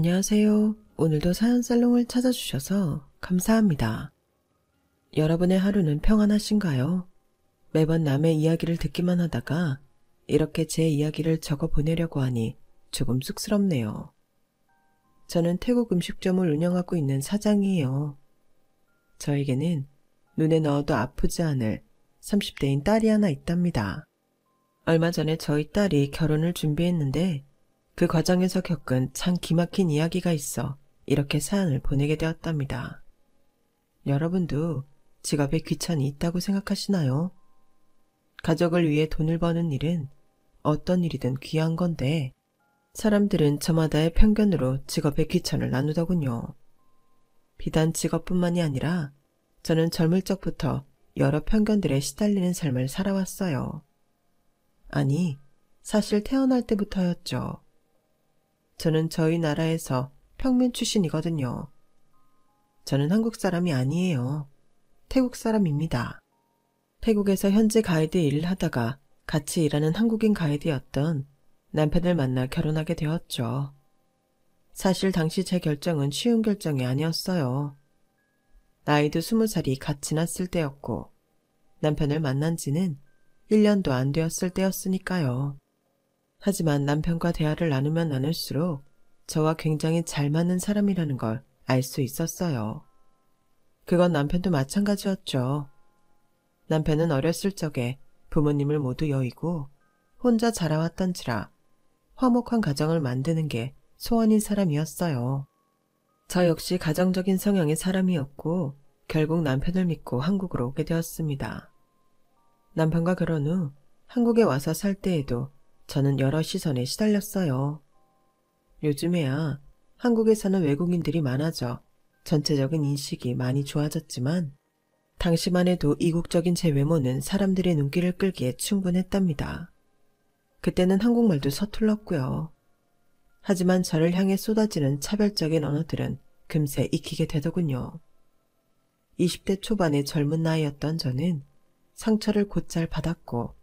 안녕하세요. 오늘도 사연살롱을 찾아주셔서 감사합니다. 여러분의 하루는 평안하신가요? 매번 남의 이야기를 듣기만 하다가 이렇게 제 이야기를 적어 보내려고 하니 조금 쑥스럽네요. 저는 태국 음식점을 운영하고 있는 사장이에요. 저에게는 눈에 넣어도 아프지 않을 30대인 딸이 하나 있답니다. 얼마 전에 저희 딸이 결혼을 준비했는데 그 과정에서 겪은 참 기막힌 이야기가 있어 이렇게 사연을 보내게 되었답니다. 여러분도 직업에 귀천이 있다고 생각하시나요? 가족을 위해 돈을 버는 일은 어떤 일이든 귀한 건데 사람들은 저마다의 편견으로 직업의 귀천을 나누더군요. 비단 직업뿐만이 아니라 저는 젊을 적부터 여러 편견들에 시달리는 삶을 살아왔어요. 아니, 사실 태어날 때부터였죠. 저는 저희 나라에서 평민 출신이거든요. 저는 한국 사람이 아니에요. 태국 사람입니다. 태국에서 현지 가이드 일을 하다가 같이 일하는 한국인 가이드였던 남편을 만나 결혼하게 되었죠. 사실 당시 제 결정은 쉬운 결정이 아니었어요. 나이도 20살이 갓 지났을 때였고 남편을 만난 지는 1년도 안 되었을 때였으니까요. 하지만 남편과 대화를 나누면 나눌수록 저와 굉장히 잘 맞는 사람이라는 걸 알 수 있었어요. 그건 남편도 마찬가지였죠. 남편은 어렸을 적에 부모님을 모두 여의고 혼자 자라왔던지라 화목한 가정을 만드는 게 소원인 사람이었어요. 저 역시 가정적인 성향의 사람이었고 결국 남편을 믿고 한국으로 오게 되었습니다. 남편과 결혼 후 한국에 와서 살 때에도 저는 여러 시선에 시달렸어요. 요즘에야 한국에 사는 외국인들이 많아져 전체적인 인식이 많이 좋아졌지만 당시만 해도 이국적인 제 외모는 사람들의 눈길을 끌기에 충분했답니다. 그때는 한국말도 서툴렀고요. 하지만 저를 향해 쏟아지는 차별적인 언어들은 금세 익히게 되더군요. 20대 초반의 젊은 나이였던 저는 상처를 곧잘 받았고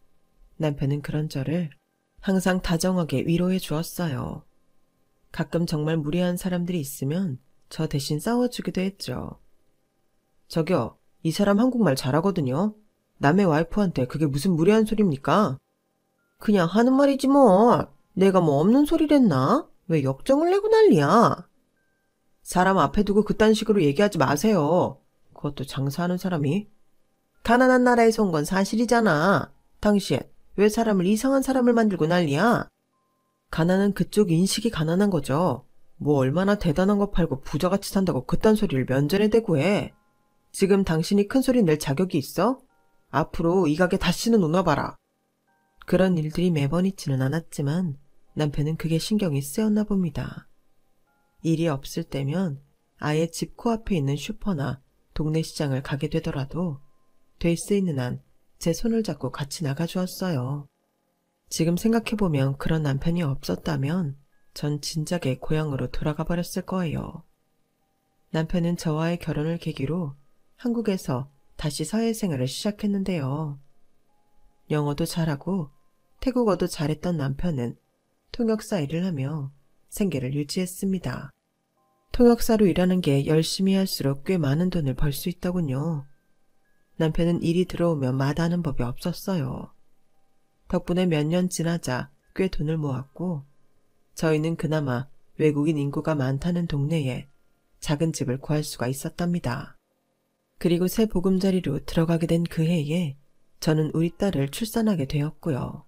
남편은 그런 저를 항상 다정하게 위로해 주었어요. 가끔 정말 무례한 사람들이 있으면 저 대신 싸워주기도 했죠. 저기요, 이 사람 한국말 잘하거든요. 남의 와이프한테 그게 무슨 무례한 소리입니까? 그냥 하는 말이지 뭐. 내가 뭐 없는 소리를 했나? 왜 역정을 내고 난리야? 사람 앞에 두고 그딴 식으로 얘기하지 마세요. 그것도 장사하는 사람이. 가난한 나라에서 온 건 사실이잖아. 당신 왜 사람을 이상한 사람을 만들고 난리야? 가난은 그쪽 인식이 가난한 거죠. 뭐 얼마나 대단한 거 팔고 부자같이 산다고 그딴 소리를 면전에 대고 해. 지금 당신이 큰 소리 낼 자격이 있어? 앞으로 이 가게 다시는 오나 봐라. 그런 일들이 매번 있지는 않았지만 남편은 그게 신경이 쓰였나 봅니다. 일이 없을 때면 아예 집 코앞에 있는 슈퍼나 동네 시장을 가게 되더라도 될 수 있는 한 제 손을 잡고 같이 나가주었어요. 지금 생각해보면 그런 남편이 없었다면 전 진작에 고향으로 돌아가 버렸을 거예요. 남편은 저와의 결혼을 계기로 한국에서 다시 사회생활을 시작했는데요. 영어도 잘하고 태국어도 잘했던 남편은 통역사 일을 하며 생계를 유지했습니다. 통역사로 일하는 게 열심히 할수록 꽤 많은 돈을 벌 수 있더군요. 남편은 일이 들어오면 마다하는 법이 없었어요. 덕분에 몇 년 지나자 꽤 돈을 모았고 저희는 그나마 외국인 인구가 많다는 동네에 작은 집을 구할 수가 있었답니다. 그리고 새 보금자리로 들어가게 된 그 해에 저는 우리 딸을 출산하게 되었고요.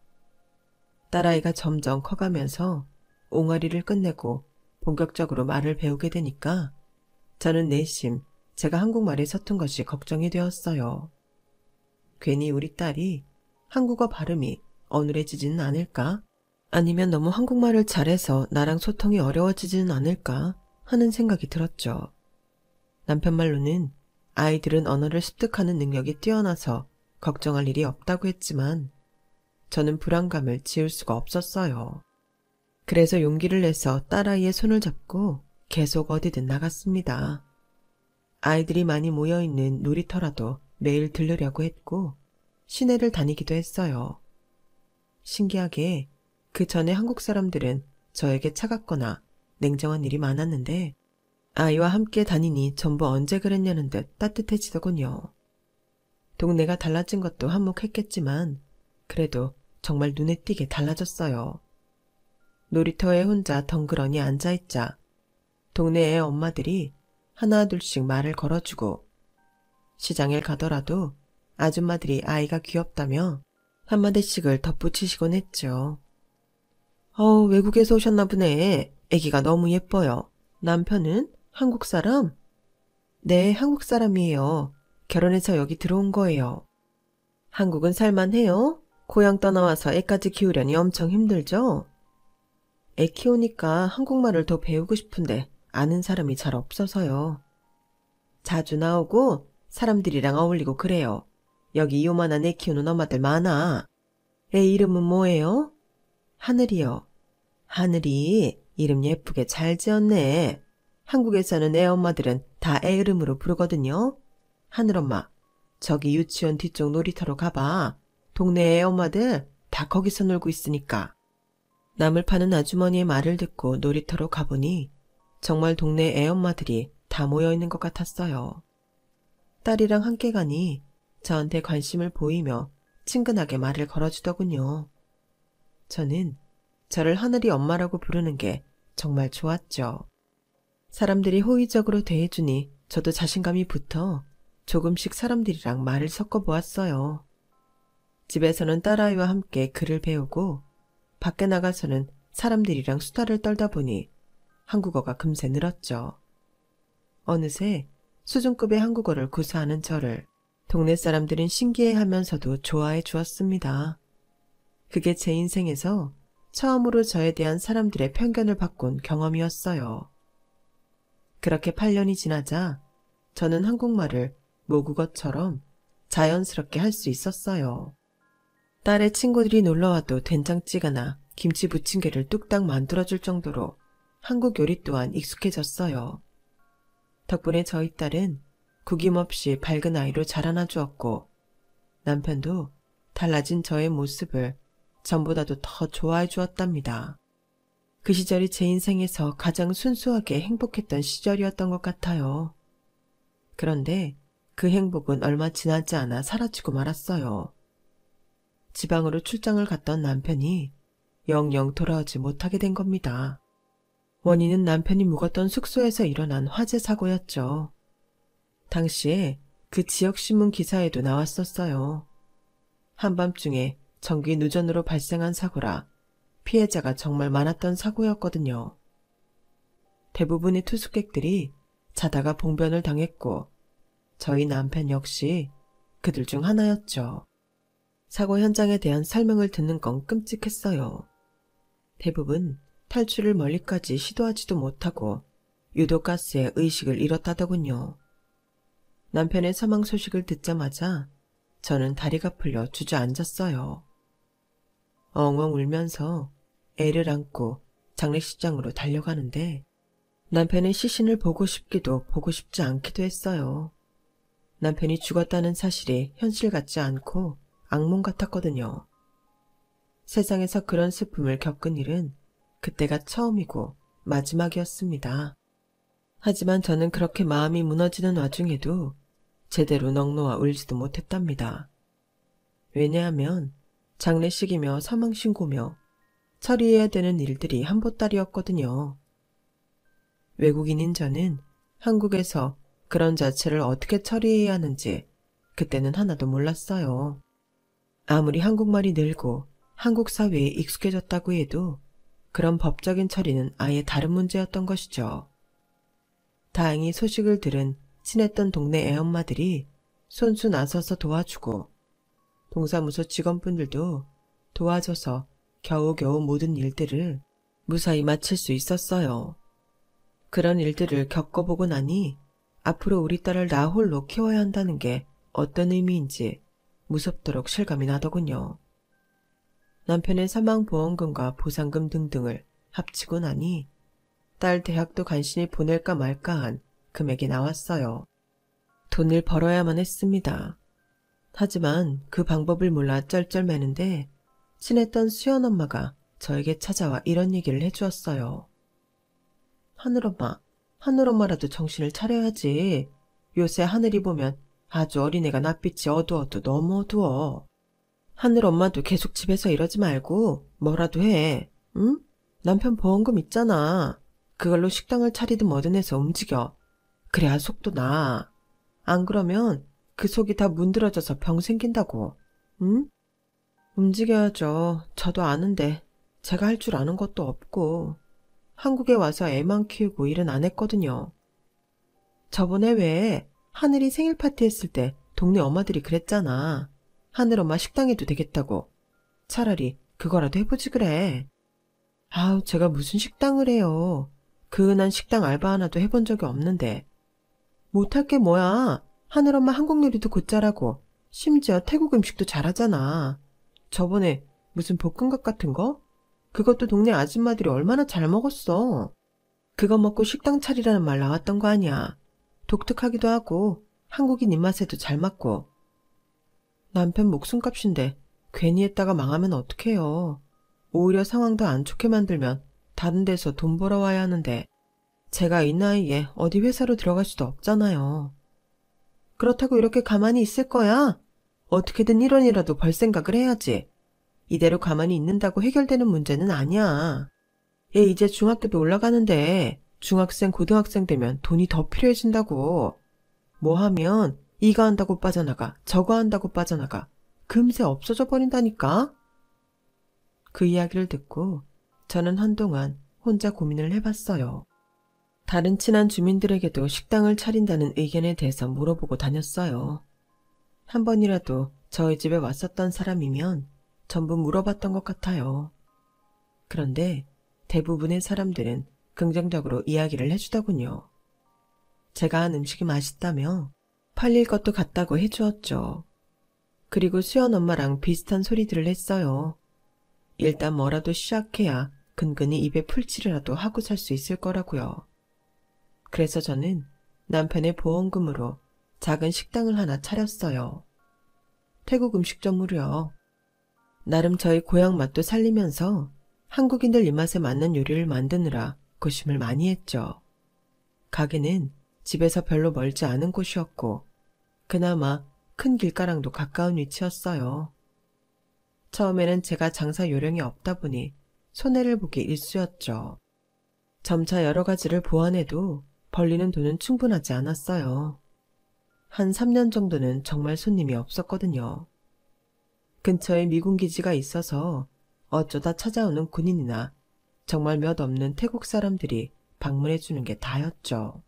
딸아이가 점점 커가면서 옹알이를 끝내고 본격적으로 말을 배우게 되니까 저는 내심 제가 한국말이 서툰 것이 걱정이 되었어요. 괜히 우리 딸이 한국어 발음이 어눌해지지는 않을까? 아니면 너무 한국말을 잘해서 나랑 소통이 어려워지지는 않을까 하는 생각이 들었죠. 남편 말로는 아이들은 언어를 습득하는 능력이 뛰어나서 걱정할 일이 없다고 했지만 저는 불안감을 지울 수가 없었어요. 그래서 용기를 내서 딸아이의 손을 잡고 계속 어디든 나갔습니다. 아이들이 많이 모여있는 놀이터라도 매일 들르려고 했고 시내를 다니기도 했어요. 신기하게 그 전에 한국 사람들은 저에게 차갑거나 냉정한 일이 많았는데 아이와 함께 다니니 전부 언제 그랬냐는 듯 따뜻해지더군요. 동네가 달라진 것도 한몫했겠지만 그래도 정말 눈에 띄게 달라졌어요. 놀이터에 혼자 덩그러니 앉아있자 동네의 엄마들이 하나둘씩 말을 걸어주고 시장에 가더라도 아줌마들이 아이가 귀엽다며 한마디씩을 덧붙이시곤 했죠. 외국에서 오셨나 보네. 애기가 너무 예뻐요. 남편은 한국 사람? 네, 한국 사람이에요. 결혼해서 여기 들어온 거예요. 한국은 살만해요? 고향 떠나와서 애까지 키우려니 엄청 힘들죠? 애 키우니까 한국말을 더 배우고 싶은데 아는 사람이 잘 없어서요. 자주 나오고 사람들이랑 어울리고 그래요. 여기 요만한 애 키우는 엄마들 많아. 애 이름은 뭐예요? 하늘이요. 하늘이 이름 예쁘게 잘 지었네. 한국에 사는 애 엄마들은 다 애 이름으로 부르거든요. 하늘엄마, 저기 유치원 뒤쪽 놀이터로 가봐. 동네 애 엄마들 다 거기서 놀고 있으니까. 나물 파는 아주머니의 말을 듣고 놀이터로 가보니 정말 동네 애 엄마들이 다 모여있는 것 같았어요. 딸이랑 함께 가니 저한테 관심을 보이며 친근하게 말을 걸어주더군요. 저는 저를 하늘이 엄마라고 부르는 게 정말 좋았죠. 사람들이 호의적으로 대해주니 저도 자신감이 붙어 조금씩 사람들이랑 말을 섞어보았어요. 집에서는 딸아이와 함께 글을 배우고 밖에 나가서는 사람들이랑 수다를 떨다 보니 한국어가 금세 늘었죠. 어느새 수준급의 한국어를 구사하는 저를 동네 사람들은 신기해하면서도 좋아해 주었습니다. 그게 제 인생에서 처음으로 저에 대한 사람들의 편견을 바꾼 경험이었어요. 그렇게 8년이 지나자 저는 한국말을 모국어처럼 자연스럽게 할 수 있었어요. 딸의 친구들이 놀러와도 된장찌개나 김치 부침개를 뚝딱 만들어줄 정도로 한국 요리 또한 익숙해졌어요. 덕분에 저희 딸은 구김없이 밝은 아이로 자라나 주었고 남편도 달라진 저의 모습을 전보다도 더 좋아해 주었답니다. 그 시절이 제 인생에서 가장 순수하게 행복했던 시절이었던 것 같아요. 그런데 그 행복은 얼마 지나지 않아 사라지고 말았어요. 지방으로 출장을 갔던 남편이 영영 돌아오지 못하게 된 겁니다. 원인은 남편이 묵었던 숙소에서 일어난 화재 사고였죠. 당시에 그 지역 신문 기사에도 나왔었어요. 한밤중에 전기 누전으로 발생한 사고라 피해자가 정말 많았던 사고였거든요. 대부분의 투숙객들이 자다가 봉변을 당했고 저희 남편 역시 그들 중 하나였죠. 사고 현장에 대한 설명을 듣는 건 끔찍했어요. 대부분 탈출을 멀리까지 시도하지도 못하고 유독가스에 의식을 잃었다더군요. 남편의 사망 소식을 듣자마자 저는 다리가 풀려 주저앉았어요. 엉엉 울면서 애를 안고 장례식장으로 달려가는데 남편의 시신을 보고 싶기도 보고 싶지 않기도 했어요. 남편이 죽었다는 사실이 현실 같지 않고 악몽 같았거든요. 세상에서 그런 슬픔을 겪은 일은 그때가 처음이고 마지막이었습니다. 하지만 저는 그렇게 마음이 무너지는 와중에도 제대로 넋놓아 울지도 못했답니다. 왜냐하면 장례식이며 사망신고며 처리해야 되는 일들이 한보따리였거든요. 외국인인 저는 한국에서 그런 자체를 어떻게 처리해야 하는지 그때는 하나도 몰랐어요. 아무리 한국말이 늘고 한국 사회에 익숙해졌다고 해도 그런 법적인 처리는 아예 다른 문제였던 것이죠. 다행히 소식을 들은 친했던 동네 애엄마들이 손수 나서서 도와주고 동사무소 직원분들도 도와줘서 겨우겨우 모든 일들을 무사히 마칠 수 있었어요. 그런 일들을 겪어보고 나니 앞으로 우리 딸을 나 홀로 키워야 한다는 게 어떤 의미인지 무섭도록 실감이 나더군요. 남편의 사망보험금과 보상금 등등을 합치고 나니 딸 대학도 간신히 보낼까 말까한 금액이 나왔어요. 돈을 벌어야만 했습니다. 하지만 그 방법을 몰라 쩔쩔매는데 친했던 수연엄마가 저에게 찾아와 이런 얘기를 해주었어요. 하늘엄마라도 정신을 차려야지. 요새 하늘이 보면 아주 어린애가 낯빛이 어두워도 너무 어두워. 하늘엄마도 계속 집에서 이러지 말고 뭐라도 해, 응? 남편 보험금 있잖아. 그걸로 식당을 차리든 뭐든 해서 움직여. 그래야 속도 나. 안 그러면 그 속이 다 문드러져서 병 생긴다고, 응? 움직여야죠. 저도 아는데 제가 할 줄 아는 것도 없고 한국에 와서 애만 키우고 일은 안 했거든요. 저번에 왜 하늘이 생일 파티 했을 때 동네 엄마들이 그랬잖아. 하늘엄마 식당 해도 되겠다고. 차라리 그거라도 해보지 그래. 아우, 제가 무슨 식당을 해요. 그은한 식당 알바 하나도 해본 적이 없는데. 못할 게 뭐야. 하늘엄마 한국 요리도 곧잘하고 심지어 태국 음식도 잘하잖아. 저번에 무슨 볶음밥 같은 거? 그것도 동네 아줌마들이 얼마나 잘 먹었어. 그거 먹고 식당 차리라는 말 나왔던 거 아니야. 독특하기도 하고 한국인 입맛에도 잘 맞고. 남편 목숨값인데 괜히 했다가 망하면 어떡해요. 오히려 상황 더 안 좋게 만들면 다른 데서 돈 벌어와야 하는데 제가 이 나이에 어디 회사로 들어갈 수도 없잖아요. 그렇다고 이렇게 가만히 있을 거야? 어떻게든 1원이라도 벌 생각을 해야지. 이대로 가만히 있는다고 해결되는 문제는 아니야. 얘 이제 중학교도 올라가는데 중학생, 고등학생 되면 돈이 더 필요해진다고. 뭐 하면 이거 한다고 빠져나가, 저거 한다고 빠져나가. 금세 없어져 버린다니까. 그 이야기를 듣고 저는 한동안 혼자 고민을 해봤어요. 다른 친한 주민들에게도 식당을 차린다는 의견에 대해서 물어보고 다녔어요. 한 번이라도 저희 집에 왔었던 사람이면 전부 물어봤던 것 같아요. 그런데 대부분의 사람들은 긍정적으로 이야기를 해주더군요. 제가 한 음식이 맛있다며 팔릴 것도 같다고 해주었죠. 그리고 수연 엄마랑 비슷한 소리들을 했어요. 일단 뭐라도 시작해야 근근히 입에 풀칠이라도 하고 살 수 있을 거라고요. 그래서 저는 남편의 보험금으로 작은 식당을 하나 차렸어요. 태국 음식점으로요. 나름 저희 고향 맛도 살리면서 한국인들 입맛에 맞는 요리를 만드느라 고심을 많이 했죠. 가게는 집에서 별로 멀지 않은 곳이었고 그나마 큰 길가랑도 가까운 위치였어요. 처음에는 제가 장사 요령이 없다 보니 손해를 보기 일쑤였죠. 점차 여러 가지를 보완해도 벌리는 돈은 충분하지 않았어요. 한 3년 정도는 정말 손님이 없었거든요. 근처에 미군 기지가 있어서 어쩌다 찾아오는 군인이나 정말 몇 없는 태국 사람들이 방문해 주는 게 다였죠.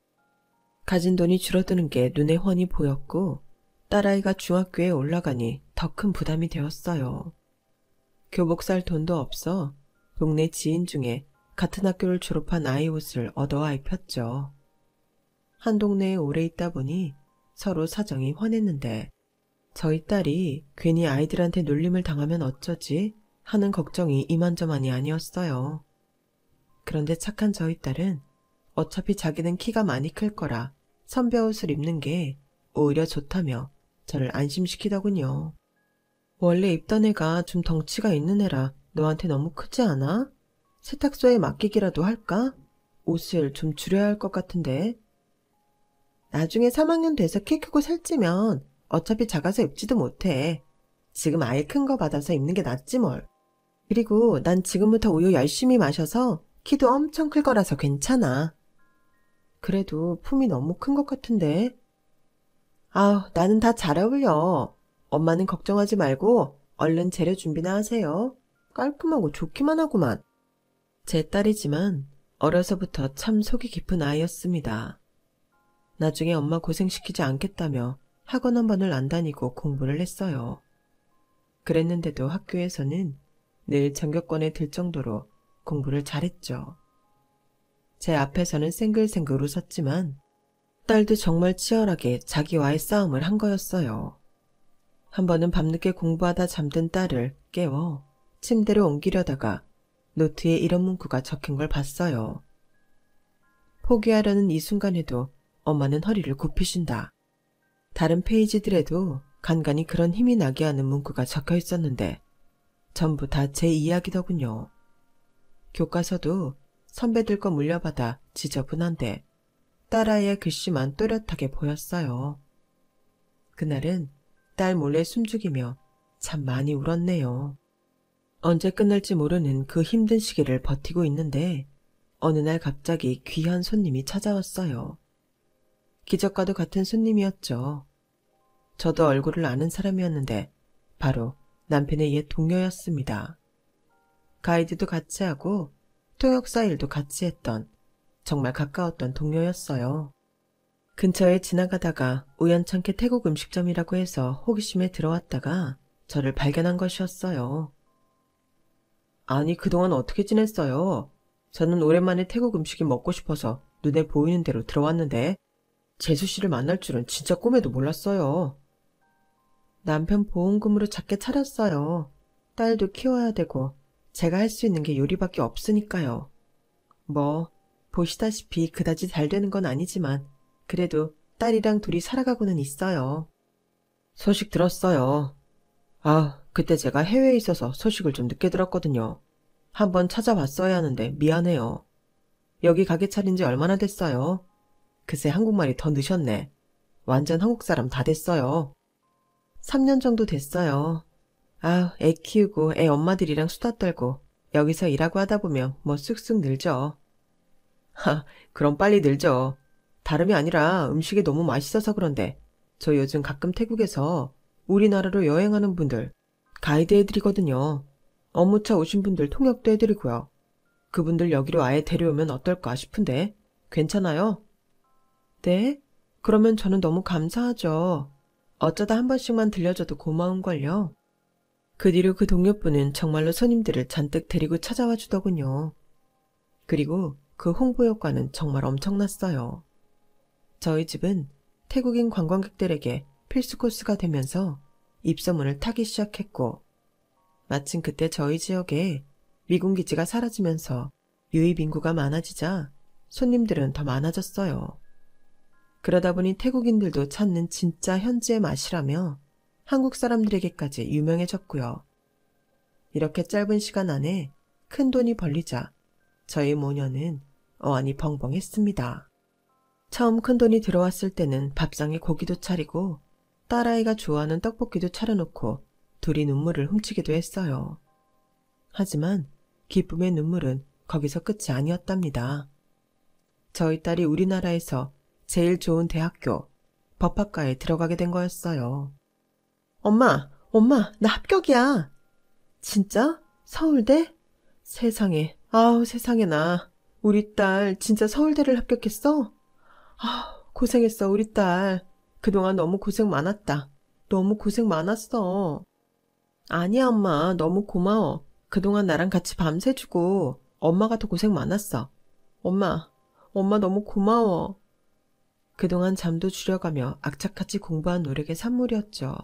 가진 돈이 줄어드는 게 눈에 훤히 보였고 딸아이가 중학교에 올라가니 더 큰 부담이 되었어요. 교복 살 돈도 없어 동네 지인 중에 같은 학교를 졸업한 아이 옷을 얻어와 입혔죠. 한 동네에 오래 있다 보니 서로 사정이 훤했는데 저희 딸이 괜히 아이들한테 놀림을 당하면 어쩌지 하는 걱정이 이만저만이 아니었어요. 그런데 착한 저희 딸은 어차피 자기는 키가 많이 클 거라 선배옷을 입는 게 오히려 좋다며 저를 안심시키더군요. 원래 입던 애가 좀 덩치가 있는 애라 너한테 너무 크지 않아? 세탁소에 맡기기라도 할까? 옷을 좀 줄여야 할 것 같은데. 나중에 3학년 돼서 키 크고 살찌면 어차피 작아서 입지도 못해. 지금 아예 큰 거 받아서 입는 게 낫지 뭘. 그리고 난 지금부터 우유 열심히 마셔서 키도 엄청 클 거라서 괜찮아. 그래도 품이 너무 큰 것 같은데. 아우, 나는 다 잘 어울려. 엄마는 걱정하지 말고 얼른 재료 준비나 하세요. 깔끔하고 좋기만 하구만. 제 딸이지만 어려서부터 참 속이 깊은 아이였습니다. 나중에 엄마 고생시키지 않겠다며 학원 한 번을 안 다니고 공부를 했어요. 그랬는데도 학교에서는 늘 전교권에 들 정도로 공부를 잘했죠. 제 앞에서는 생글생글 웃었지만 딸도 정말 치열하게 자기와의 싸움을 한 거였어요. 한 번은 밤늦게 공부하다 잠든 딸을 깨워 침대로 옮기려다가 노트에 이런 문구가 적힌 걸 봤어요. 포기하려는 이 순간에도 엄마는 허리를 굽히신다. 다른 페이지들에도 간간히 그런 힘이 나게 하는 문구가 적혀 있었는데 전부 다 제 이야기더군요. 교과서도 선배들 거 물려받아 지저분한데 딸아이의 글씨만 또렷하게 보였어요. 그날은 딸 몰래 숨죽이며 참 많이 울었네요. 언제 끝날지 모르는 그 힘든 시기를 버티고 있는데 어느 날 갑자기 귀한 손님이 찾아왔어요. 기적과도 같은 손님이었죠. 저도 얼굴을 아는 사람이었는데 바로 남편의 옛 동료였습니다. 가이드도 같이 하고 통역사 일도 같이 했던 정말 가까웠던 동료였어요. 근처에 지나가다가 우연찮게 태국 음식점이라고 해서 호기심에 들어왔다가 저를 발견한 것이었어요. 아니, 그동안 어떻게 지냈어요? 저는 오랜만에 태국 음식이 먹고 싶어서 눈에 보이는 대로 들어왔는데 재수 씨를 만날 줄은 진짜 꿈에도 몰랐어요. 남편 보험금으로 작게 차렸어요. 딸도 키워야 되고 제가 할 수 있는 게 요리밖에 없으니까요. 뭐 보시다시피 그다지 잘 되는 건 아니지만 그래도 딸이랑 둘이 살아가고는 있어요. 소식 들었어요. 아, 그때 제가 해외에 있어서 소식을 좀 늦게 들었거든요. 한번 찾아봤어야 하는데 미안해요. 여기 가게 차린 지 얼마나 됐어요? 글쎄 한국말이 더 늦었네. 완전 한국 사람 다 됐어요. 3년 정도 됐어요. 아, 애 키우고 애 엄마들이랑 수다 떨고 여기서 일하고 하다 보면 뭐 쑥쑥 늘죠. 하, 그럼 빨리 늘죠. 다름이 아니라 음식이 너무 맛있어서 그런데 저 요즘 가끔 태국에서 우리나라로 여행하는 분들 가이드 해드리거든요. 업무차 오신 분들 통역도 해드리고요. 그분들 여기로 아예 데려오면 어떨까 싶은데 괜찮아요? 네? 그러면 저는 너무 감사하죠. 어쩌다 한 번씩만 들려줘도 고마운걸요. 그 뒤로 그 동료분은 정말로 손님들을 잔뜩 데리고 찾아와 주더군요. 그리고 그 홍보 효과는 정말 엄청났어요. 저희 집은 태국인 관광객들에게 필수 코스가 되면서 입소문을 타기 시작했고 마침 그때 저희 지역에 미군 기지가 사라지면서 유입 인구가 많아지자 손님들은 더 많아졌어요. 그러다 보니 태국인들도 찾는 진짜 현지의 맛이라며 한국 사람들에게까지 유명해졌고요. 이렇게 짧은 시간 안에 큰 돈이 벌리자 저희 모녀는 어안이 벙벙했습니다. 처음 큰 돈이 들어왔을 때는 밥상에 고기도 차리고 딸아이가 좋아하는 떡볶이도 차려놓고 둘이 눈물을 훔치기도 했어요. 하지만 기쁨의 눈물은 거기서 끝이 아니었답니다. 저희 딸이 우리나라에서 제일 좋은 대학교, 법학과에 들어가게 된 거였어요. 엄마, 나 합격이야. 진짜? 서울대? 세상에, 아우 세상에나. 우리 딸 진짜 서울대를 합격했어? 아, 고생했어 우리 딸. 그동안 너무 고생 많았다. 너무 고생 많았어. 아니야 엄마, 너무 고마워. 그동안 나랑 같이 밤새주고 엄마가 더 고생 많았어. 엄마 너무 고마워. 그동안 잠도 줄여가며 악착같이 공부한 노력의 산물이었죠.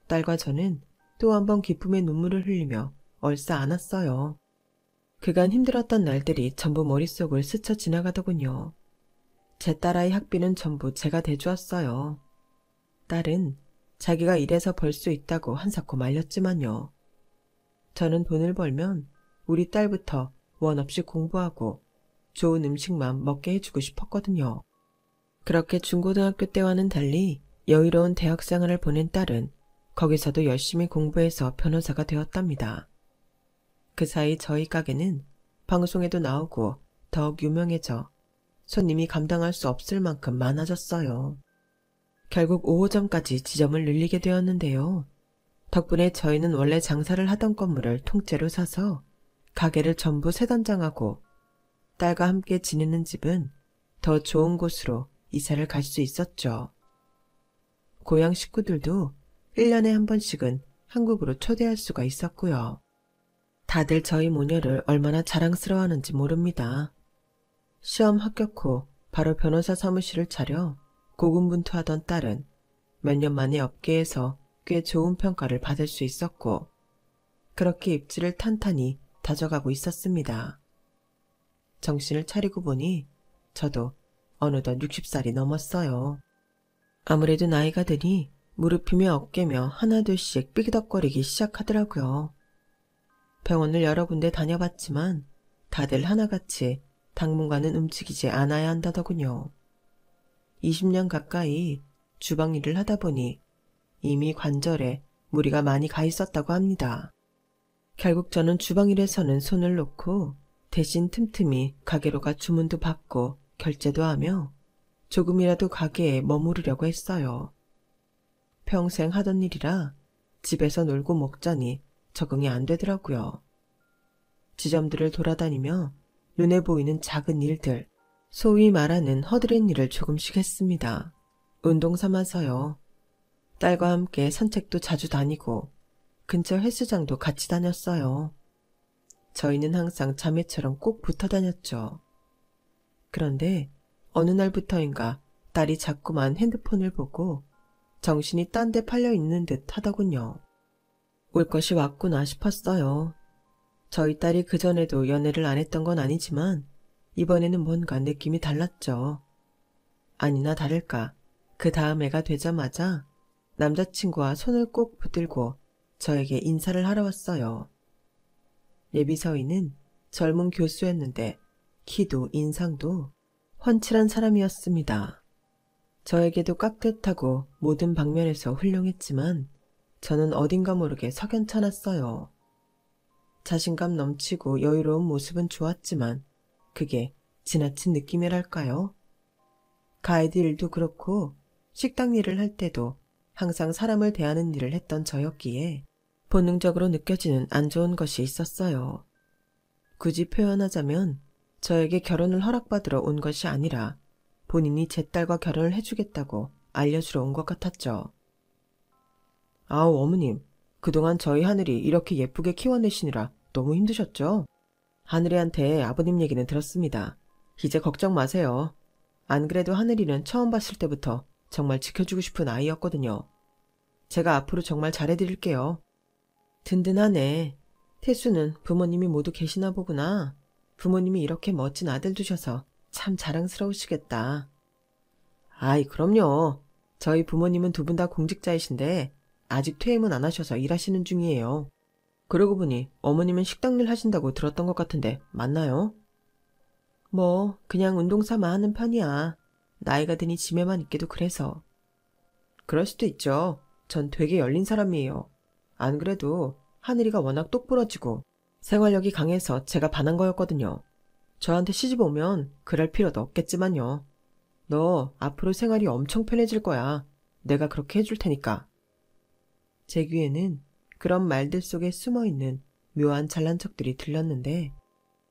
딸과 저는 또 한 번 기쁨의 눈물을 흘리며 얼싸 안았어요. 그간 힘들었던 날들이 전부 머릿속을 스쳐 지나가더군요. 제 딸아이 학비는 전부 제가 대주었어요. 딸은 자기가 일해서 벌 수 있다고 한사코 말렸지만요. 저는 돈을 벌면 우리 딸부터 원 없이 공부하고 좋은 음식만 먹게 해주고 싶었거든요. 그렇게 중고등학교 때와는 달리 여유로운 대학생활을 보낸 딸은 거기서도 열심히 공부해서 변호사가 되었답니다. 그 사이 저희 가게는 방송에도 나오고 더욱 유명해져 손님이 감당할 수 없을 만큼 많아졌어요. 결국 5호점까지 지점을 늘리게 되었는데요. 덕분에 저희는 원래 장사를 하던 건물을 통째로 사서 가게를 전부 세단장하고 딸과 함께 지내는 집은 더 좋은 곳으로 이사를 갈 수 있었죠. 고향 식구들도 1년에 한 번씩은 한국으로 초대할 수가 있었고요. 다들 저희 모녀를 얼마나 자랑스러워하는지 모릅니다. 시험 합격 후 바로 변호사 사무실을 차려 고군분투하던 딸은 몇 년 만에 업계에서 꽤 좋은 평가를 받을 수 있었고 그렇게 입지를 탄탄히 다져가고 있었습니다. 정신을 차리고 보니 저도 어느덧 60살이 넘었어요. 아무래도 나이가 드니 무릎이며 어깨며 하나둘씩 삐그덕거리기 시작하더라고요. 병원을 여러 군데 다녀봤지만 다들 하나같이 당분간은 움직이지 않아야 한다더군요. 20년 가까이 주방 일을 하다 보니 이미 관절에 무리가 많이 가 있었다고 합니다. 결국 저는 주방 일에서는 손을 놓고 대신 틈틈이 가게로 가 주문도 받고 결제도 하며 조금이라도 가게에 머무르려고 했어요. 평생 하던 일이라 집에서 놀고 먹자니 적응이 안 되더라고요. 지점들을 돌아다니며 눈에 보이는 작은 일들, 소위 말하는 허드렛 일을 조금씩 했습니다. 운동 삼아서요. 딸과 함께 산책도 자주 다니고 근처 헬스장도 같이 다녔어요. 저희는 항상 자매처럼 꼭 붙어 다녔죠. 그런데 어느 날부터인가 딸이 자꾸만 핸드폰을 보고 정신이 딴 데 팔려 있는 듯 하더군요. 올 것이 왔구나 싶었어요. 저희 딸이 그전에도 연애를 안 했던 건 아니지만 이번에는 뭔가 느낌이 달랐죠. 아니나 다를까 그 다음 해가 되자마자 남자친구와 손을 꼭 붙들고 저에게 인사를 하러 왔어요. 예비서이는 젊은 교수였는데 키도 인상도 훤칠한 사람이었습니다. 저에게도 깍듯하고 모든 방면에서 훌륭했지만 저는 어딘가 모르게 석연찮았어요. 자신감 넘치고 여유로운 모습은 좋았지만 그게 지나친 느낌이랄까요? 가이드 일도 그렇고 식당 일을 할 때도 항상 사람을 대하는 일을 했던 저였기에 본능적으로 느껴지는 안 좋은 것이 있었어요. 굳이 표현하자면 저에게 결혼을 허락받으러 온 것이 아니라 본인이 제 딸과 결혼을 해주겠다고 알려주러 온 것 같았죠. 아우 어머님, 그동안 저희 하늘이 이렇게 예쁘게 키워내시느라 너무 힘드셨죠? 하늘이한테 아버님 얘기는 들었습니다. 이제 걱정 마세요. 안 그래도 하늘이는 처음 봤을 때부터 정말 지켜주고 싶은 아이였거든요. 제가 앞으로 정말 잘해드릴게요. 든든하네. 태수는 부모님이 모두 계시나 보구나. 부모님이 이렇게 멋진 아들 두셔서 참 자랑스러우시겠다. 아이, 그럼요. 저희 부모님은 두 분 다 공직자이신데 아직 퇴임은 안 하셔서 일하시는 중이에요. 그러고 보니 어머님은 식당 일 하신다고 들었던 것 같은데 맞나요? 뭐 그냥 운동 삼아 하는 편이야. 나이가 드니 집에만 있기도 그래서. 그럴 수도 있죠. 전 되게 열린 사람이에요. 안 그래도 하늘이가 워낙 똑부러지고 생활력이 강해서 제가 반한 거였거든요. 저한테 시집 오면 그럴 필요도 없겠지만요. 너 앞으로 생활이 엄청 편해질 거야. 내가 그렇게 해줄 테니까. 제 귀에는 그런 말들 속에 숨어있는 묘한 잘난 척들이 들렸는데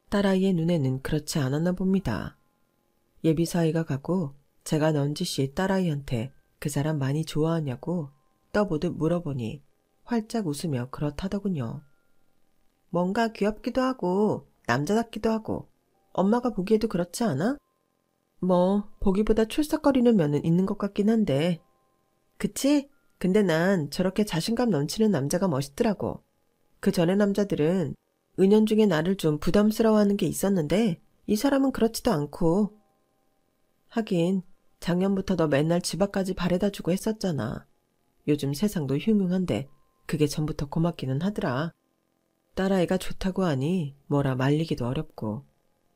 딸아이의 눈에는 그렇지 않았나 봅니다. 예비 사이가 가고 제가 넌지시 딸아이한테 그 사람 많이 좋아하냐고 떠보듯 물어보니 활짝 웃으며 그렇다더군요. 뭔가 귀엽기도 하고 남자답기도 하고 엄마가 보기에도 그렇지 않아? 뭐 보기보다 촐싹거리는 면은 있는 것 같긴 한데. 그치? 근데 난 저렇게 자신감 넘치는 남자가 멋있더라고. 그 전에 남자들은 은연중에 나를 좀 부담스러워하는 게 있었는데 이 사람은 그렇지도 않고. 하긴 작년부터 너 맨날 집 앞까지 바래다주고 했었잖아. 요즘 세상도 흉흉한데 그게 전부터 고맙기는 하더라. 딸아이가 좋다고 하니 뭐라 말리기도 어렵고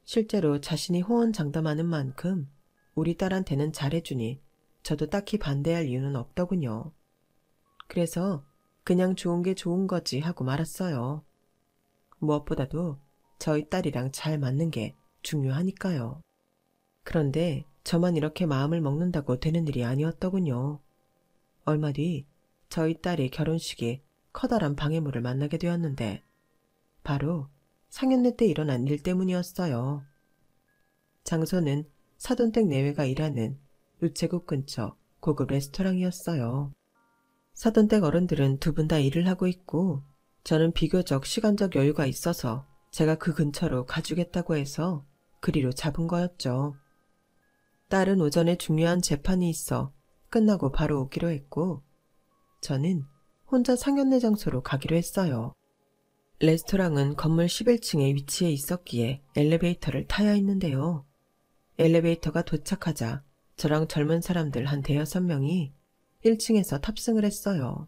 실제로 자신이 호언장담하는 만큼 우리 딸한테는 잘해주니 저도 딱히 반대할 이유는 없더군요. 그래서 그냥 좋은 게 좋은 거지 하고 말았어요. 무엇보다도 저희 딸이랑 잘 맞는 게 중요하니까요. 그런데 저만 이렇게 마음을 먹는다고 되는 일이 아니었더군요. 얼마 뒤 저희 딸이 결혼식에 커다란 방해물을 만나게 되었는데 바로 상견례 때 일어난 일 때문이었어요. 장소는 사돈댁 내외가 일하는 우체국 근처 고급 레스토랑이었어요. 사돈댁 어른들은 두 분 다 일을 하고 있고 저는 비교적 시간적 여유가 있어서 제가 그 근처로 가주겠다고 해서 그리로 잡은 거였죠. 딸은 오전에 중요한 재판이 있어 끝나고 바로 오기로 했고 저는 혼자 상견례 장소로 가기로 했어요. 레스토랑은 건물 11층에 위치해 있었기에 엘리베이터를 타야 했는데요. 엘리베이터가 도착하자 저랑 젊은 사람들 한 5~6명이 1층에서 탑승을 했어요.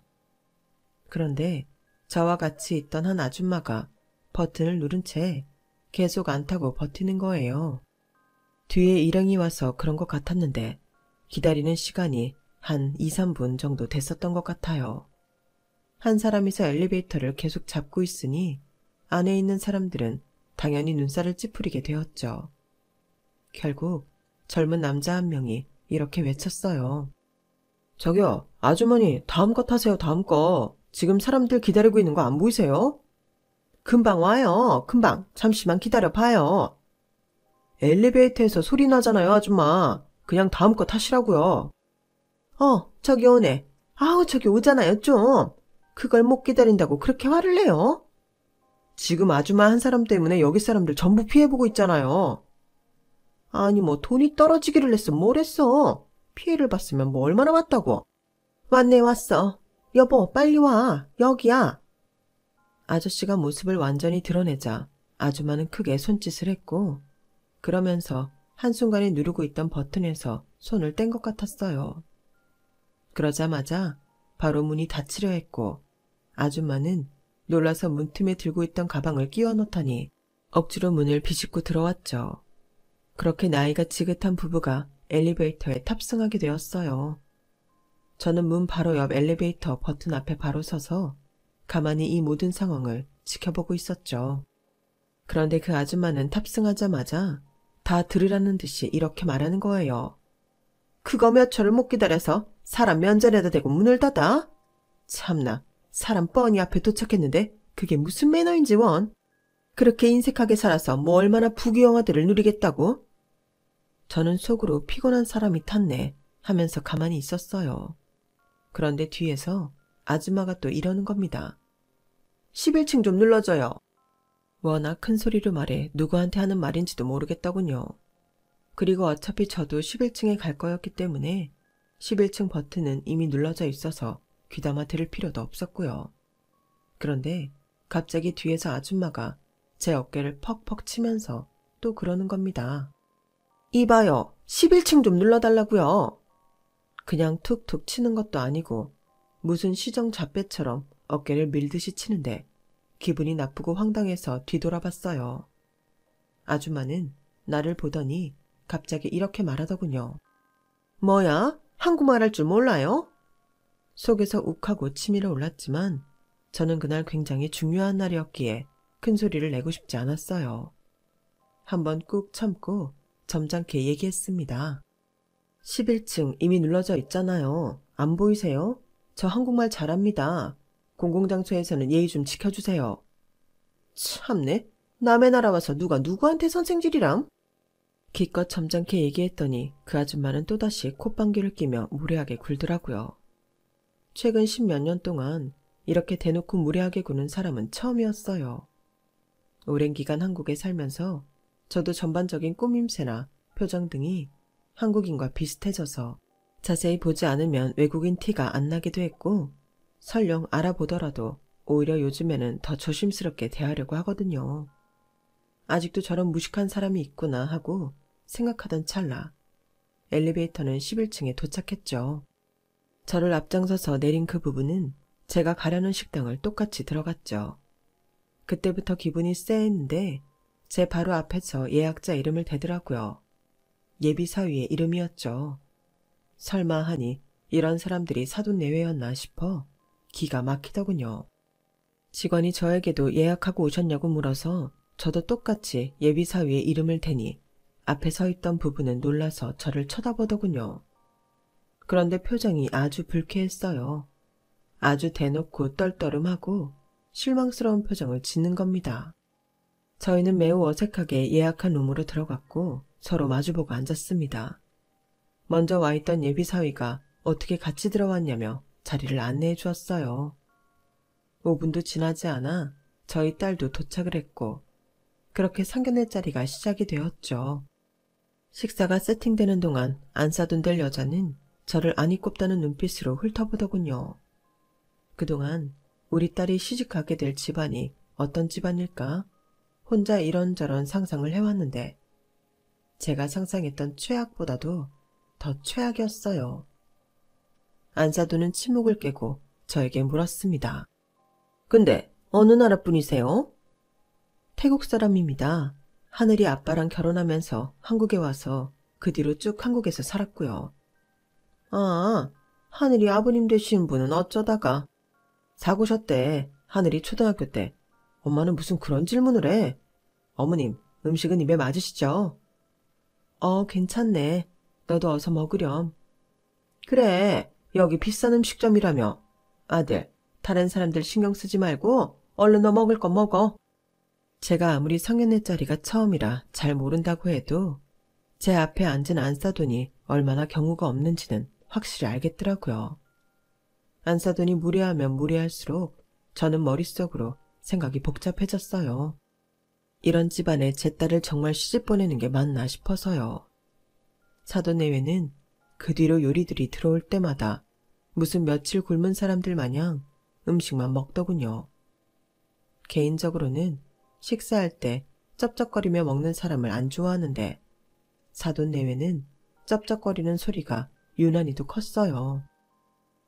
그런데 저와 같이 있던 한 아줌마가 버튼을 누른 채 계속 안 타고 버티는 거예요. 뒤에 일행이 와서 그런 것 같았는데 기다리는 시간이 한 2, 3분 정도 됐었던 것 같아요. 한 사람이서 엘리베이터를 계속 잡고 있으니 안에 있는 사람들은 당연히 눈살을 찌푸리게 되었죠. 결국 젊은 남자 한 명이 이렇게 외쳤어요. 저기요, 아주머니, 다음 거 타세요, 다음 거. 지금 사람들 기다리고 있는 거 안 보이세요? 금방 와요, 금방. 잠시만 기다려봐요. 엘리베이터에서 소리 나잖아요, 아줌마. 그냥 다음 거 타시라고요. 저기 오네. 아우, 저기 오잖아요, 좀. 그걸 못 기다린다고 그렇게 화를 내요? 지금 아줌마 한 사람 때문에 여기 사람들 전부 피해보고 있잖아요. 아니 뭐 돈이 떨어지기를 했어 뭘 했어. 피해를 봤으면 뭐 얼마나 왔다고. 왔네 왔어. 여보 빨리 와. 여기야. 아저씨가 모습을 완전히 드러내자 아줌마는 크게 손짓을 했고 그러면서 한순간에 누르고 있던 버튼에서 손을 뗀 것 같았어요. 그러자마자 바로 문이 닫히려 했고 아줌마는 놀라서 문틈에 들고 있던 가방을 끼워 넣더니 억지로 문을 비집고 들어왔죠. 그렇게 나이가 지긋한 부부가 엘리베이터에 탑승하게 되었어요. 저는 문 바로 옆 엘리베이터 버튼 앞에 바로 서서 가만히 이 모든 상황을 지켜보고 있었죠. 그런데 그 아줌마는 탑승하자마자 다 들으라는 듯이 이렇게 말하는 거예요. 그거 몇 초를 못 기다려서 사람 면전에다 대고 문을 닫아? 참나, 사람 뻔히 앞에 도착했는데 그게 무슨 매너인지 원. 그렇게 인색하게 살아서 뭐 얼마나 부귀영화들을 누리겠다고? 저는 속으로 피곤한 사람이 탔네 하면서 가만히 있었어요. 그런데 뒤에서 아줌마가 또 이러는 겁니다. 11층 좀 눌러줘요. 워낙 큰 소리로 말해 누구한테 하는 말인지도 모르겠더군요. 그리고 어차피 저도 11층에 갈 거였기 때문에 11층 버튼은 이미 눌러져 있어서 귀담아 들을 필요도 없었고요. 그런데 갑자기 뒤에서 아줌마가 제 어깨를 퍽퍽 치면서 또 그러는 겁니다. 이봐요. 11층 좀 눌러달라고요. 그냥 툭툭 치는 것도 아니고 무슨 시정잡배처럼 어깨를 밀듯이 치는데 기분이 나쁘고 황당해서 뒤돌아봤어요. 아줌마는 나를 보더니 갑자기 이렇게 말하더군요. 뭐야? 한국말 할 줄 몰라요? 속에서 욱하고 치밀어 올랐지만 저는 그날 굉장히 중요한 날이었기에 큰 소리를 내고 싶지 않았어요. 한번 꾹 참고 점잖게 얘기했습니다. 11층 이미 눌러져 있잖아요. 안 보이세요? 저 한국말 잘합니다. 공공장소에서는 예의 좀 지켜주세요. 참네. 남의 나라 와서 누가 누구한테 선생질이람? 기껏 점잖게 얘기했더니 그 아줌마는 또다시 콧방귀를 끼며 무례하게 굴더라고요. 최근 10몇 년 동안 이렇게 대놓고 무례하게 구는 사람은 처음이었어요. 오랜 기간 한국에 살면서 저도 전반적인 꾸밈새나 표정 등이 한국인과 비슷해져서 자세히 보지 않으면 외국인 티가 안 나기도 했고 설령 알아보더라도 오히려 요즘에는 더 조심스럽게 대하려고 하거든요. 아직도 저런 무식한 사람이 있구나 하고 생각하던 찰나 엘리베이터는 11층에 도착했죠. 저를 앞장서서 내린 그 부부는 제가 가려는 식당을 똑같이 들어갔죠. 그때부터 기분이 쎄했는데 제 바로 앞에서 예약자 이름을 대더라고요. 예비사위의 이름이었죠. 설마 하니 이런 사람들이 사돈 내외였나 싶어 기가 막히더군요. 직원이 저에게도 예약하고 오셨냐고 물어서 저도 똑같이 예비사위의 이름을 대니 앞에 서 있던 부부는 놀라서 저를 쳐다보더군요. 그런데 표정이 아주 불쾌했어요. 아주 대놓고 떨떠름하고 실망스러운 표정을 짓는 겁니다. 저희는 매우 어색하게 예약한 룸으로 들어갔고 서로 마주보고 앉았습니다. 먼저 와 있던 예비사위가 어떻게 같이 들어왔냐며 자리를 안내해 주었어요. 5분도 지나지 않아 저희 딸도 도착을 했고 그렇게 상견례 자리가 시작이 되었죠. 식사가 세팅되는 동안 안 싸둔 여자는 저를 안이 꼽다는 눈빛으로 훑어보더군요. 그동안 우리 딸이 시집가게 될 집안이 어떤 집안일까? 혼자 이런저런 상상을 해왔는데 제가 상상했던 최악보다도 더 최악이었어요. 안사도는 침묵을 깨고 저에게 물었습니다. 근데 어느 나라 분이세요? 태국 사람입니다. 하늘이 아빠랑 결혼하면서 한국에 와서 그 뒤로 쭉 한국에서 살았고요. 아, 하늘이 아버님 되신 분은 어쩌다가? 사고셨대. 하늘이 초등학교 때. 엄마는 무슨 그런 질문을 해. 어머님, 음식은 입에 맞으시죠? 괜찮네. 너도 어서 먹으렴. 그래, 여기 비싼 음식점이라며. 아들, 다른 사람들 신경 쓰지 말고 얼른 너 먹을 거 먹어. 제가 아무리 성년의 자리가 처음이라 잘 모른다고 해도 제 앞에 앉은 안사돈이 얼마나 경우가 없는지는 확실히 알겠더라고요. 안사돈이 무례하면 무례할수록 저는 머릿속으로 생각이 복잡해졌어요. 이런 집안에 제 딸을 정말 시집 보내는 게 맞나 싶어서요. 사돈 내외는 그 뒤로 요리들이 들어올 때마다 무슨 며칠 굶은 사람들 마냥 음식만 먹더군요. 개인적으로는 식사할 때 쩝쩝거리며 먹는 사람을 안 좋아하는데 사돈 내외는 쩝쩝거리는 소리가 유난히도 컸어요.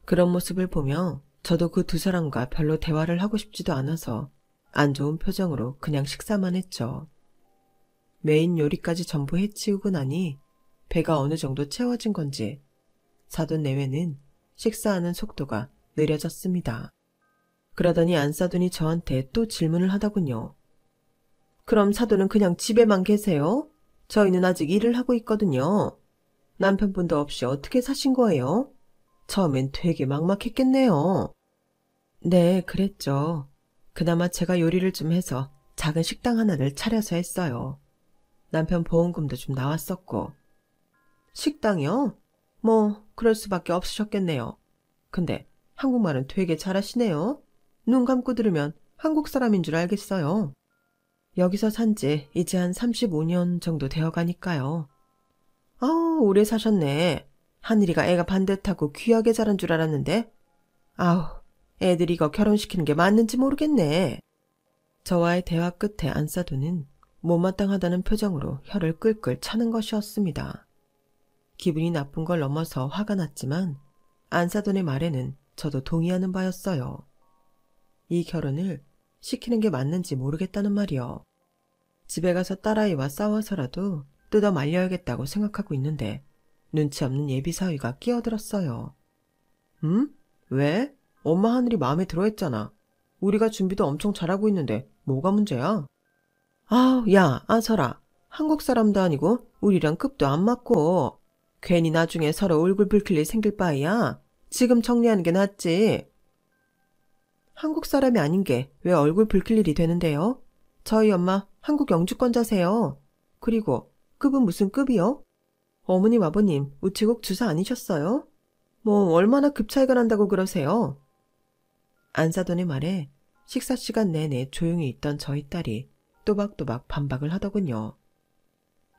그런 모습을 보며 저도 그 두 사람과 별로 대화를 하고 싶지도 않아서 안 좋은 표정으로 그냥 식사만 했죠. 메인 요리까지 전부 해치우고 나니 배가 어느 정도 채워진 건지 사돈 내외는 식사하는 속도가 느려졌습니다. 그러더니 안사돈이 저한테 또 질문을 하더군요. 그럼 사돈은 그냥 집에만 계세요? 저희는 아직 일을 하고 있거든요. 남편분도 없이 어떻게 사신 거예요? 처음엔 되게 막막했겠네요. 네, 그랬죠. 그나마 제가 요리를 좀 해서 작은 식당 하나를 차려서 했어요. 남편 보험금도 좀 나왔었고. 식당이요? 뭐 그럴 수밖에 없으셨겠네요. 근데 한국말은 되게 잘하시네요. 눈 감고 들으면 한국 사람인 줄 알겠어요. 여기서 산 지 이제 한 35년 정도 되어가니까요. 오래 사셨네. 하늘이가 애가 반듯하고 귀하게 자란 줄 알았는데. 애들 이거 결혼시키는 게 맞는지 모르겠네. 저와의 대화 끝에 안사돈은 못마땅하다는 표정으로 혀를 끌끌 차는 것이었습니다. 기분이 나쁜 걸 넘어서 화가 났지만 안사돈의 말에는 저도 동의하는 바였어요. 이 결혼을 시키는 게 맞는지 모르겠다는 말이요. 집에 가서 딸아이와 싸워서라도 뜯어 말려야겠다고 생각하고 있는데 눈치 없는 예비사위가 끼어들었어요. 왜? 엄마 하늘이 마음에 들어 했잖아. 우리가 준비도 엄청 잘하고 있는데 뭐가 문제야? 야, 아설아. 한국 사람도 아니고 우리랑 급도 안 맞고 괜히 나중에 서로 얼굴 붉힐 일 생길 바에야 지금 정리하는 게 낫지. 한국 사람이 아닌 게 왜 얼굴 붉힐 일이 되는데요? 저희 엄마 한국 영주권자세요. 그리고 급은 무슨 급이요? 어머님 아버님 우체국 주사 아니셨어요? 뭐 얼마나 급 차이가 난다고 그러세요? 안사돈의 말에 식사 시간 내내 조용히 있던 저희 딸이 또박또박 반박을 하더군요.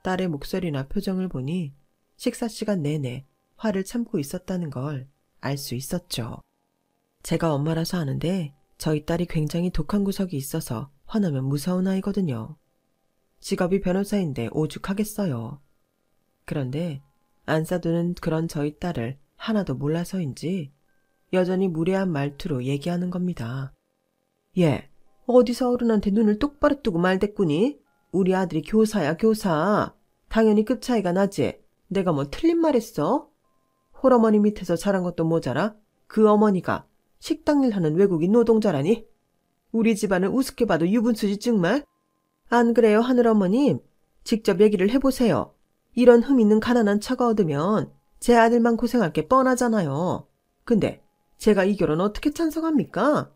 딸의 목소리나 표정을 보니 식사 시간 내내 화를 참고 있었다는 걸 알 수 있었죠. 제가 엄마라서 아는데 저희 딸이 굉장히 독한 구석이 있어서 화나면 무서운 아이거든요. 직업이 변호사인데 오죽하겠어요. 그런데 안사돈은 그런 저희 딸을 하나도 몰라서인지 여전히 무례한 말투로 얘기하는 겁니다. 얘, 어디서 어른한테 눈을 똑바로 뜨고 말댔구니? 우리 아들이 교사야, 교사. 당연히 급 차이가 나지. 내가 뭐 틀린 말 했어? 홀어머니 밑에서 자란 것도 모자라 그 어머니가 식당 일 하는 외국인 노동자라니? 우리 집안을 우습게 봐도 유분수지 정말? 안 그래요, 하늘어머님? 직접 얘기를 해보세요. 이런 흠 있는 가난한 처가 얻으면 제 아들만 고생할 게 뻔하잖아요. 근데 제가 이 결혼 어떻게 찬성합니까?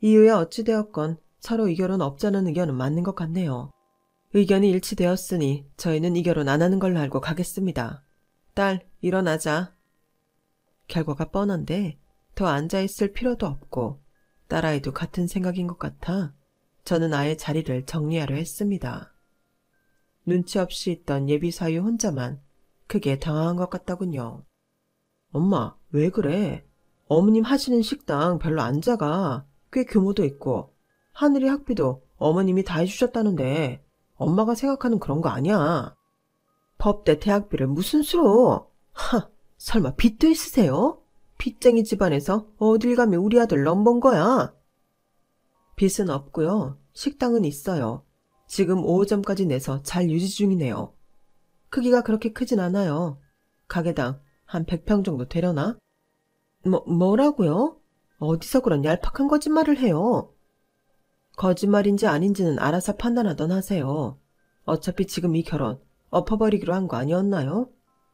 이유야 어찌되었건 서로 이 결혼 없자는 의견은 맞는 것 같네요. 의견이 일치되었으니 저희는 이 결혼 안 하는 걸로 알고 가겠습니다. 딸, 일어나자. 결과가 뻔한데 더 앉아있을 필요도 없고 딸아이도 같은 생각인 것 같아 저는 아예 자리를 정리하려 했습니다. 눈치 없이 있던 예비사위 혼자만 크게 당황한 것 같더군요. 엄마, 왜 그래? 어머님 하시는 식당 별로 안 작아. 꽤 규모도 있고 하늘이 학비도 어머님이 다 해주셨다는데 엄마가 생각하는 그런 거 아니야. 법대 대학비를 무슨 수로? 설마 빚도 있으세요? 빚쟁이 집안에서 어딜 가면 우리 아들 넘본 거야. 빚은 없고요. 식당은 있어요. 지금 5호점까지 내서 잘 유지 중이네요. 크기가 그렇게 크진 않아요. 가게당 한 100평 정도 되려나? 뭐라고요? 어디서 그런 얄팍한 거짓말을 해요? 거짓말인지 아닌지는 알아서 판단하던 하세요. 어차피 지금 이 결혼 엎어버리기로 한 거 아니었나요?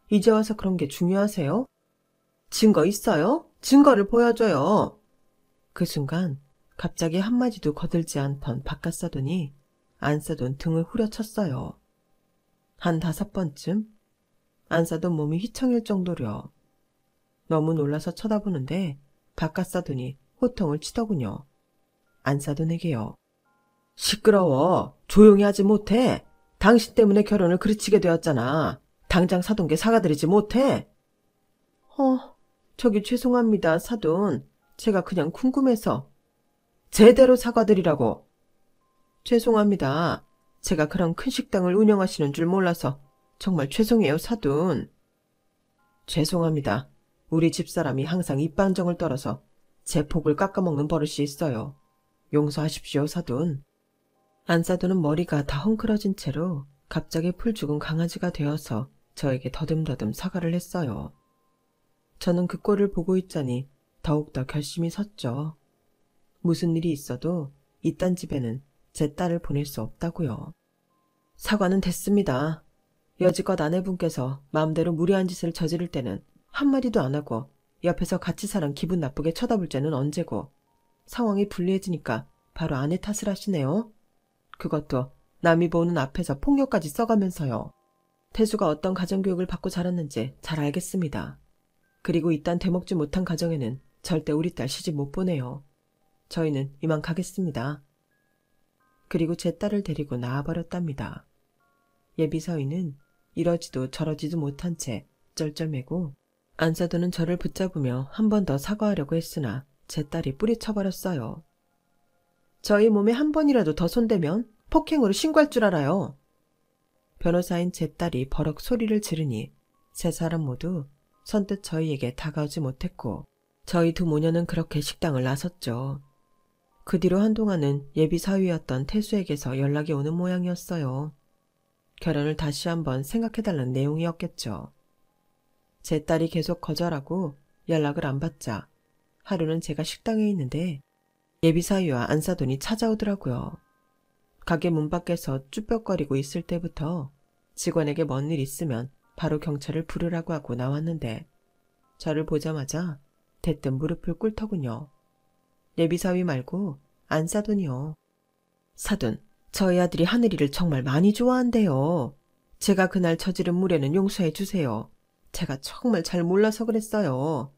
이제 와서 그런 게 중요하세요? 증거 있어요? 증거를 보여줘요. 그 순간 갑자기 한마디도 거들지 않던 바깥 사돈이 안사돈 등을 후려쳤어요. 한 5번쯤? 안사돈 몸이 휘청일 정도려. 너무 놀라서 쳐다보는데 바깥 사돈이 호통을 치더군요. 안사돈에게요. 시끄러워. 조용히 하지 못해. 당신 때문에 결혼을 그르치게 되었잖아. 당장 사돈께 사과드리지 못해. 저기 죄송합니다, 사돈. 제가 그냥 궁금해서. 제대로 사과드리라고. 죄송합니다. 제가 그런 큰 식당을 운영하시는 줄 몰라서 정말 죄송해요, 사돈. 죄송합니다. 우리 집사람이 항상 입방정을 떨어서 제 복을 깎아먹는 버릇이 있어요. 용서하십시오, 사돈. 안사돈은 머리가 다 헝클어진 채로 갑자기 풀 죽은 강아지가 되어서 저에게 더듬더듬 사과를 했어요. 저는 그 꼴을 보고 있자니 더욱더 결심이 섰죠. 무슨 일이 있어도 이딴 집에는 제 딸을 보낼 수 없다고요. 사과는 됐습니다. 여지껏 아내분께서 마음대로 무례한 짓을 저지를 때는 한마디도 안 하고 옆에서 같이 사람 기분 나쁘게 쳐다볼 때는 언제고, 상황이 불리해지니까 바로 아내 탓을 하시네요. 그것도 남이 보는 앞에서 폭력까지 써가면서요. 태수가 어떤 가정교육을 받고 자랐는지 잘 알겠습니다. 그리고 이딴 되먹지 못한 가정에는 절대 우리 딸 시집 못 보내요. 저희는 이만 가겠습니다. 그리고 제 딸을 데리고 나와버렸답니다. 예비사위는 이러지도 저러지도 못한 채 쩔쩔매고 안사돈은 저를 붙잡으며 한 번 더 사과하려고 했으나 제 딸이 뿌리쳐버렸어요. 저희 몸에 한 번이라도 더 손대면 폭행으로 신고할 줄 알아요. 변호사인 제 딸이 버럭 소리를 지르니 세 사람 모두 선뜻 저희에게 다가오지 못했고 저희 두 모녀는 그렇게 식당을 나섰죠. 그 뒤로 한동안은 예비사위였던 태수에게서 연락이 오는 모양이었어요. 결혼을 다시 한번 생각해달라는 내용이었겠죠. 제 딸이 계속 거절하고 연락을 안 받자 하루는 제가 식당에 있는데 예비사위와 안사돈이 찾아오더라고요. 가게 문 밖에서 쭈뼛거리고 있을 때부터 직원에게 뭔 일 있으면 바로 경찰을 부르라고 하고 나왔는데 저를 보자마자 대뜸 무릎을 꿇더군요. 예비사위 말고 안사돈이요. 사돈, 저희 아들이 하늘이를 정말 많이 좋아한대요. 제가 그날 저지른 무례는 용서해 주세요. 제가 정말 잘 몰라서 그랬어요.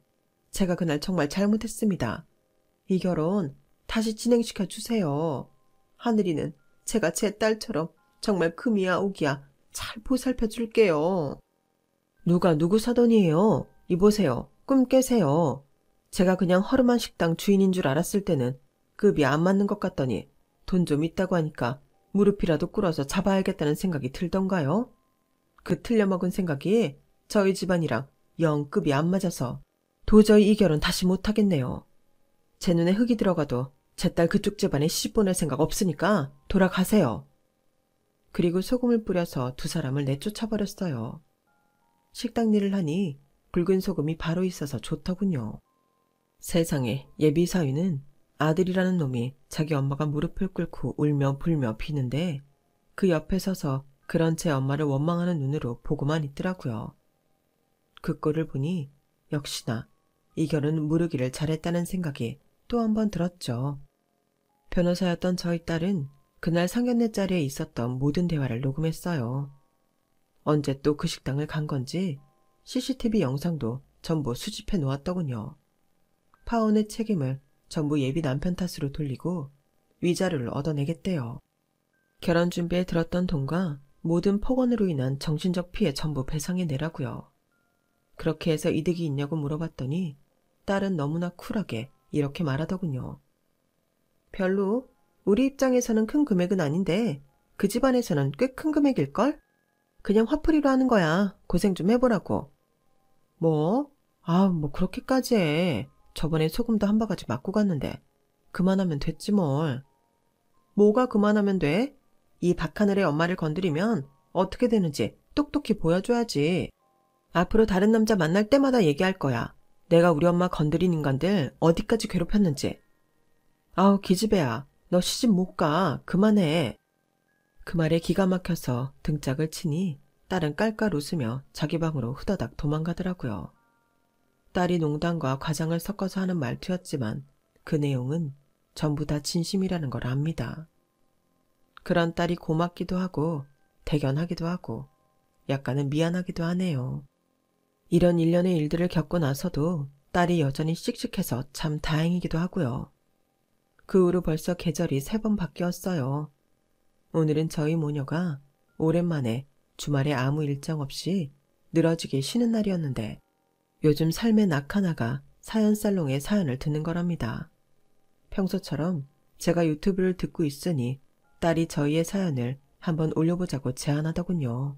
제가 그날 정말 잘못했습니다. 이 결혼 다시 진행시켜 주세요. 하늘이는 제가 제 딸처럼 정말 금이야 오기야 잘 보살펴 줄게요. 누가 누구 사돈이에요? 이보세요. 꿈 깨세요. 제가 그냥 허름한 식당 주인인 줄 알았을 때는 급이 안 맞는 것 같더니 돈 좀 있다고 하니까 무릎이라도 꿇어서 잡아야겠다는 생각이 들던가요? 그 틀려먹은 생각이 저희 집안이랑 영 급이 안 맞아서 도저히 이 결혼 다시 못하겠네요. 제 눈에 흙이 들어가도 제 딸 그쪽 집안에 시집 보낼 생각 없으니까 돌아가세요. 그리고 소금을 뿌려서 두 사람을 내쫓아버렸어요. 식당 일을 하니 굵은 소금이 바로 있어서 좋더군요. 세상에, 예비사위는 아들이라는 놈이 자기 엄마가 무릎을 꿇고 울며 불며 비는데 그 옆에 서서 그런 제 엄마를 원망하는 눈으로 보고만 있더라고요. 그 꼴을 보니 역시나 이 결혼은 무르기를 잘했다는 생각이 또 한 번 들었죠. 변호사였던 저희 딸은 그날 상견례 자리에 있었던 모든 대화를 녹음했어요. 언제 또 그 식당을 간 건지 CCTV 영상도 전부 수집해 놓았더군요. 파혼의 책임을 전부 예비 남편 탓으로 돌리고 위자료를 얻어내겠대요. 결혼 준비에 들었던 돈과 모든 폭언으로 인한 정신적 피해 전부 배상해 내라고요. 그렇게 해서 이득이 있냐고 물어봤더니 딸은 너무나 쿨하게 이렇게 말하더군요. 별로 우리 입장에서는 큰 금액은 아닌데 그 집안에서는 꽤 큰 금액일걸? 그냥 화풀이로 하는 거야. 고생 좀 해보라고. 뭐? 뭐 그렇게까지 해. 저번에 소금도 한 바가지 맞고 갔는데 그만하면 됐지 뭘. 뭐가 그만하면 돼? 이 박하늘의 엄마를 건드리면 어떻게 되는지 똑똑히 보여줘야지. 앞으로 다른 남자 만날 때마다 얘기할 거야. 내가 우리 엄마 건드린 인간들 어디까지 괴롭혔는지. 아우 기집애야. 너 시집 못 가. 그만해. 그 말에 기가 막혀서 등짝을 치니 딸은 깔깔 웃으며 자기 방으로 후다닥 도망가더라고요. 딸이 농담과 과장을 섞어서 하는 말투였지만 그 내용은 전부 다 진심이라는 걸 압니다. 그런 딸이 고맙기도 하고 대견하기도 하고 약간은 미안하기도 하네요. 이런 일련의 일들을 겪고 나서도 딸이 여전히 씩씩해서 참 다행이기도 하고요. 그 후로 벌써 계절이 3번 바뀌었어요. 오늘은 저희 모녀가 오랜만에 주말에 아무 일정 없이 늘어지게 쉬는 날이었는데 요즘 삶의 낙하나가 사연살롱의 사연을 듣는 거랍니다. 평소처럼 제가 유튜브를 듣고 있으니 딸이 저희의 사연을 한번 올려보자고 제안하더군요.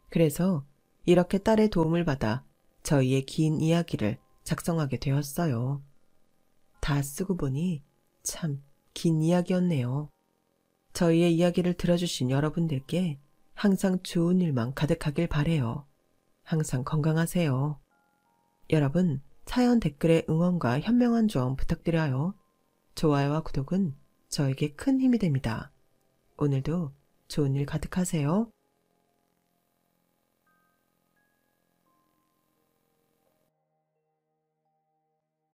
그래서 이렇게 딸의 도움을 받아 저희의 긴 이야기를 작성하게 되었어요. 다 쓰고 보니 참 긴 이야기였네요. 저희의 이야기를 들어주신 여러분들께 항상 좋은 일만 가득하길 바래요. 항상 건강하세요. 여러분, 사연 댓글에 응원과 현명한 조언 부탁드려요. 좋아요와 구독은 저에게 큰 힘이 됩니다. 오늘도 좋은 일 가득하세요.